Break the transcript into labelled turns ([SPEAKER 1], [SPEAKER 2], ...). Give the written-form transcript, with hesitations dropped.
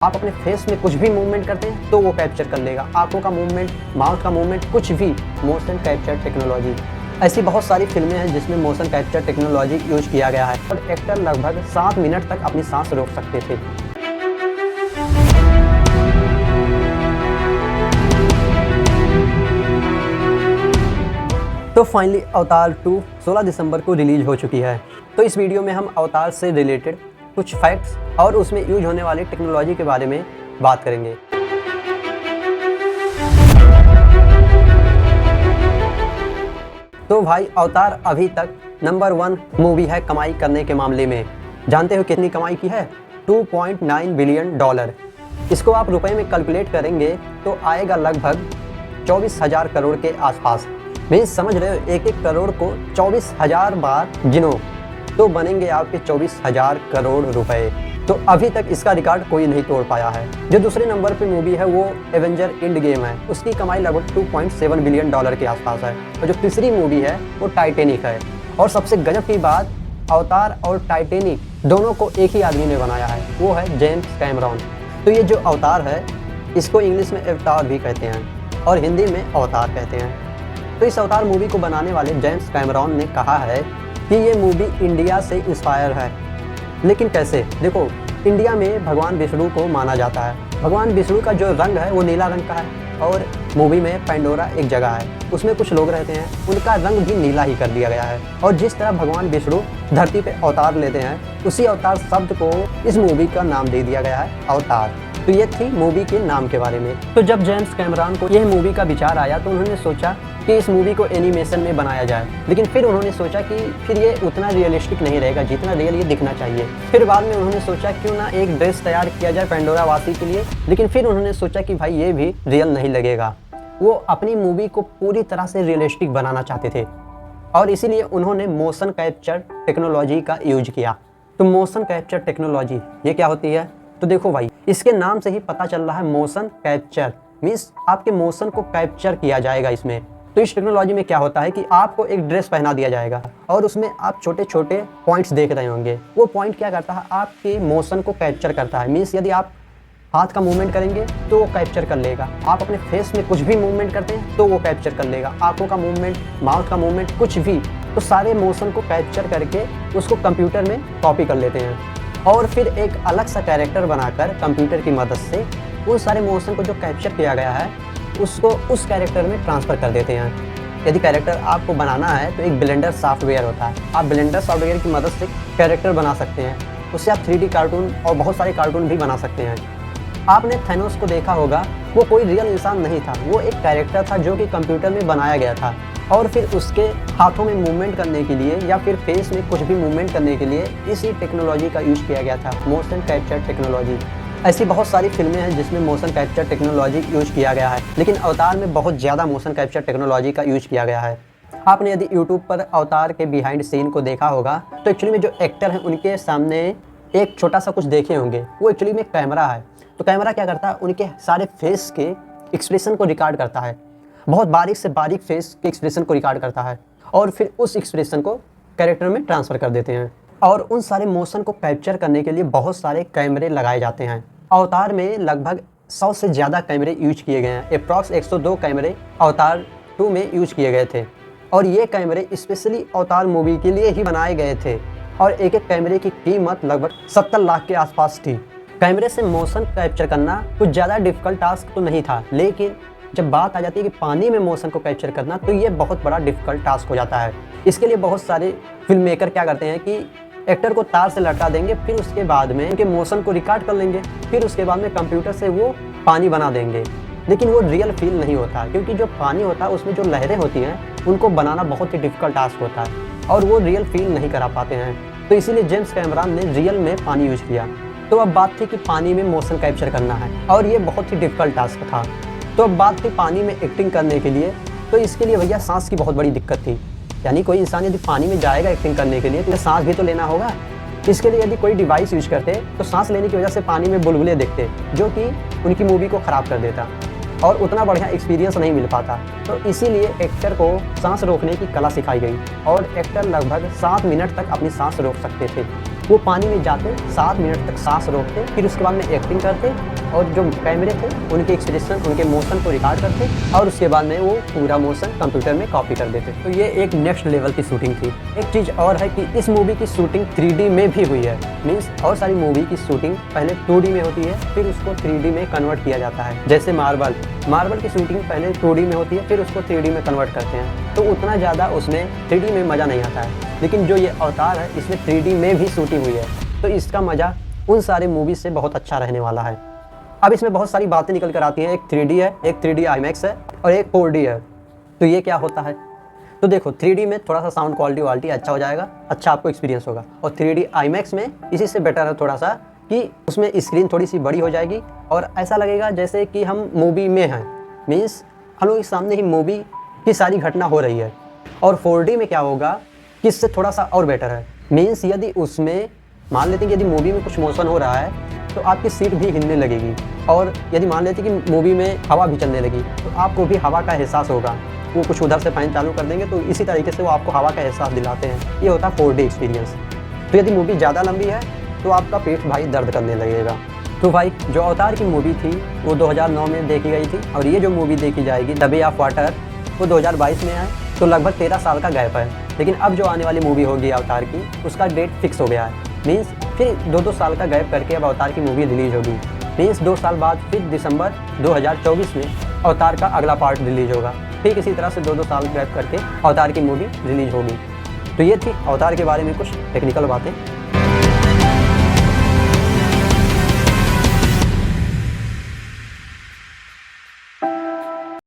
[SPEAKER 1] आप अपने फेस में कुछ भी मूवमेंट करते हैं तो वो कैप्चर कर लेगा। आंखों का मूवमेंट, माउथ का मूवमेंट, कुछ भी मोशन कैप्चर टेक्नोलॉजी। ऐसी बहुत सारी फिल्में हैं जिसमें मोशन कैप्चर टेक्नोलॉजी यूज किया गया है और एक्टर लगभग 7 मिनट तक अपनी सांस रोक सकते थे। तो फाइनली अवतार 2 16 दिसंबर को रिलीज हो चुकी है। तो इस वीडियो में हम अवतार से रिलेटेड कुछ फैक्ट्स और उसमें यूज होने वाली टेक्नोलॉजी के बारे में बात करेंगे। तो भाई अवतार अभी तक नंबर 1 मूवी है कमाई करने के मामले में। जानते हो कितनी कमाई की है? 2.9 बिलियन डॉलर। इसको आप रुपए में कैलकुलेट करेंगे तो आएगा लगभग 24,000 करोड़ के आसपास। मैं समझ रहे हो, एक करोड़ को 24,000 बार गिनो तो बनेंगे आपके 24,000 करोड़ रुपए। तो अभी तक इसका रिकॉर्ड कोई नहीं तोड़ पाया है। जो दूसरे नंबर पे मूवी है वो एवेंजर एंड गेम है, उसकी कमाई लगभग 2.7 बिलियन डॉलर के आसपास है। और जो तीसरी मूवी है वो टाइटैनिक है। और सबसे गजब की बात, अवतार और टाइटैनिक दोनों को एक ही आदमी ने बनाया है, वो है जेम्स कैमरॉन। तो ये जो अवतार है इसको इंग्लिश में अवतार भी कहते हैं और हिंदी में अवतार कहते हैं। तो इस अवतार मूवी को बनाने वाले जेम्स कैमरॉन ने कहा है कि ये मूवी इंडिया से इंस्पायर है। लेकिन कैसे? देखो, इंडिया में भगवान विष्णु को माना जाता है। भगवान विष्णु का जो रंग है वो नीला रंग का है और मूवी में पेंडोरा एक जगह है, उसमें कुछ लोग रहते हैं, उनका रंग भी नीला ही कर दिया गया है। और जिस तरह भगवान विष्णु धरती पे अवतार लेते हैं, उसी अवतार शब्द को इस मूवी का नाम दे दिया गया है, अवतार। तो ये थी मूवी के नाम के बारे में। तो जब जेम्स कैमरॉन को यह मूवी का विचार आया तो उन्होंने सोचा कि इस मूवी को एनिमेशन में बनाया जाए। लेकिन फिर उन्होंने सोचा कि फिर ये उतना रियलिस्टिक नहीं रहेगा जितना रियल ये दिखना चाहिए। फिर बाद में उन्होंने सोचा क्यों ना एक ड्रेस तैयार किया जाए पेंडोरा वासी के लिए। लेकिन फिर उन्होंने सोचा कि भाई ये भी रियल नहीं लगेगा। वो अपनी मूवी को पूरी तरह से रियलिस्टिक बनाना चाहते थे और इसीलिए उन्होंने मोशन कैप्चर टेक्नोलॉजी का यूज किया। तो मोशन कैप्चर टेक्नोलॉजी ये क्या होती है? तो देखो भाई, इसके नाम से ही पता चल रहा है मोशन कैप्चर मीन्स आपके मोशन को कैप्चर किया जाएगा इसमें। तो इस टेक्नोलॉजी में क्या होता है कि आपको एक ड्रेस पहना दिया जाएगा और उसमें आप छोटे छोटे पॉइंट्स देख रहे होंगे। वो पॉइंट क्या करता है? आपके मोशन को कैप्चर करता है। मीन्स यदि आप हाथ का मूवमेंट करेंगे तो वो कैप्चर कर लेगा। आप अपने फेस में कुछ भी मूवमेंट करते हैं तो वो कैप्चर कर लेगा। आंखों का मूवमेंट, माउथ का मूवमेंट, कुछ भी, तो सारे मोशन को कैप्चर करके उसको कंप्यूटर में कॉपी कर लेते हैं और फिर एक अलग सा कैरेक्टर बनाकर कंप्यूटर की मदद से उन सारे मोशन को जो कैप्चर किया गया है उसको उस कैरेक्टर में ट्रांसफ़र कर देते हैं। यदि कैरेक्टर आपको बनाना है तो एक ब्लेंडर सॉफ्टवेयर होता है, आप ब्लेंडर सॉफ्टवेयर की मदद से कैरेक्टर बना सकते हैं। उससे आप 3D कार्टून और बहुत सारे कार्टून भी बना सकते हैं। आपने थैनोस को देखा होगा, वो कोई रियल इंसान नहीं था, वो एक कैरेक्टर था जो कि कंप्यूटर में बनाया गया था और फिर उसके हाथों में मूवमेंट करने के लिए या फिर फेस में कुछ भी मूवमेंट करने के लिए इसी टेक्नोलॉजी का यूज़ किया गया था, मोशन कैप्चर टेक्नोलॉजी। ऐसी बहुत सारी फिल्में हैं जिसमें मोशन कैप्चर टेक्नोलॉजी यूज किया गया है, लेकिन अवतार में बहुत ज़्यादा मोशन कैप्चर टेक्नोलॉजी का यूज किया गया है। आपने यदि यूट्यूब पर अवतार के बिहाइंड सीन को देखा होगा तो एक्चुअली में जो एक्टर हैं उनके सामने एक छोटा सा कुछ देखे होंगे, वो एक्चुअली में कैमरा है। तो कैमरा क्या करता है? उनके सारे फेस के एक्सप्रेशन को रिकॉर्ड करता है, बहुत बारीक से बारीक फेस के एक्सप्रेशन को रिकॉर्ड करता है और फिर उस एक्सप्रेशन को कैरेक्टर में ट्रांसफ़र कर देते हैं। और उन सारे मोशन को कैप्चर करने के लिए बहुत सारे कैमरे लगाए जाते हैं। अवतार में लगभग 100 से ज़्यादा कैमरे यूज किए गए हैं। अप्रॉक्स 102 कैमरे अवतार 2 में यूज किए गए थे और ये कैमरे स्पेशली अवतार मूवी के लिए ही बनाए गए थे और एक एक कैमरे की कीमत लगभग 70 लाख के आसपास थी। कैमरे से मोशन कैप्चर करना कुछ ज़्यादा डिफ़िकल्ट टास्क तो नहीं था, लेकिन जब बात आ जाती है कि पानी में मोशन को कैप्चर करना तो ये बहुत बड़ा डिफ़िकल्ट टास्क हो जाता है। इसके लिए बहुत सारे फिल्म मेकर क्या करते हैं कि एक्टर को तार से लटका देंगे, फिर उसके बाद में उनके मोशन को रिकॉर्ड कर लेंगे, फिर उसके बाद में कंप्यूटर से वो पानी बना देंगे। लेकिन वो रियल फील नहीं होता, क्योंकि जो पानी होता है उसमें जो लहरें होती हैं उनको बनाना बहुत ही डिफ़िकल्ट टास्क होता है और वो रियल फील नहीं करा पाते हैं। तो इसीलिए जेम्स कैमरॉन ने रियल में पानी यूज किया। तो अब बात थी कि पानी में मोशन कैप्चर करना है और ये बहुत ही डिफ़िकल्ट टास्क था। तो अब बात थी पानी में एक्टिंग करने के लिए, तो इसके लिए भैया सांस की बहुत बड़ी दिक्कत थी। यानी कोई इंसान यदि पानी में जाएगा एक्टिंग करने के लिए तो सांस भी तो लेना होगा। इसके लिए यदि कोई डिवाइस यूज करते तो सांस लेने की वजह से पानी में बुलबुले दिखते, जो कि उनकी मूवी को ख़राब कर देता और उतना बढ़िया एक्सपीरियंस नहीं मिल पाता। तो इसीलिए एक्टर को सांस रोकने की कला सिखाई गई और एक्टर लगभग 7 मिनट तक अपनी सांस रोक सकते थे। वो पानी में जाते 7 मिनट तक सांस रोकते, फिर उसके बाद में एक्टिंग करते और जो कैमरे थे उनके एक्सप्रेशन, उनके मोशन को रिकॉर्ड करते और उसके बाद में वो पूरा मोशन कंप्यूटर में कॉपी कर देते। तो ये एक नेक्स्ट लेवल की शूटिंग थी। एक चीज़ और है कि इस मूवी की शूटिंग 3D में भी हुई है। मीन्स और सारी मूवी की शूटिंग पहले 2D में होती है, फिर उसको 3D में कन्वर्ट किया जाता है। जैसे मार्बल की शूटिंग पहले 2D में होती है, फिर उसको 3D में कन्वर्ट करते हैं, तो उतना ज़्यादा उसमें 3D में मज़ा नहीं आता है। लेकिन जो ये अवतार है इसमें 3D में भी शूटिंग हुई है, तो इसका मज़ा उन सारे मूवी से बहुत अच्छा रहने वाला है। अब इसमें बहुत सारी बातें निकल कर आती हैं। एक 3D है, एक 3D IMAX है और एक 4D है। तो ये क्या होता है? तो देखो 3D में थोड़ा सा साउंड क्वालिटी अच्छा हो जाएगा, अच्छा आपको एक्सपीरियंस होगा। और 3D IMAX में इसी से बेटर है थोड़ा सा कि उसमें स्क्रीन थोड़ी सी बड़ी हो जाएगी और ऐसा लगेगा जैसे कि हम मूवी में हैं। मीन्स हम लोग के सामने ही मूवी की सारी घटना हो रही है। और 4D में क्या होगा कि इससे थोड़ा सा और बेटर है। मीन्स यदि उसमें मान लेते हैं कि यदि मूवी में कुछ मोशन हो रहा है तो आपकी सीट भी हिलने लगेगी, और यदि मान लेते हैं कि मूवी में हवा भी चलने लगी तो आपको भी हवा का एहसास होगा। वो कुछ उधर से फैन चालू कर देंगे तो इसी तरीके से वो आपको हवा का एहसास दिलाते हैं। ये होता है 4D एक्सपीरियंस। तो यदि मूवी ज़्यादा लंबी है तो आपका पेट भाई दर्द करने लगेगा। तो भाई जो अवतार की मूवी थी वो 2009 में देखी गई थी, और ये जो मूवी देखी जाएगी द वे ऑफ वाटर वो 2022 में है। तो लगभग 13 साल का गैप है। लेकिन अब जो आने वाली मूवी होगी अवतार की, उसका डेट फिक्स हो गया है। मीन्स फिर 2-2 साल का गैप करके अब अवतार की मूवी रिलीज होगी। मीन्स 2 साल बाद फिर दिसंबर 2024 में अवतार का अगला पार्ट रिलीज होगा। ठीक इसी तरह से 2-2 साल गैप करके अवतार की मूवी रिलीज होगी। तो ये थी अवतार के बारे में कुछ टेक्निकल बातें।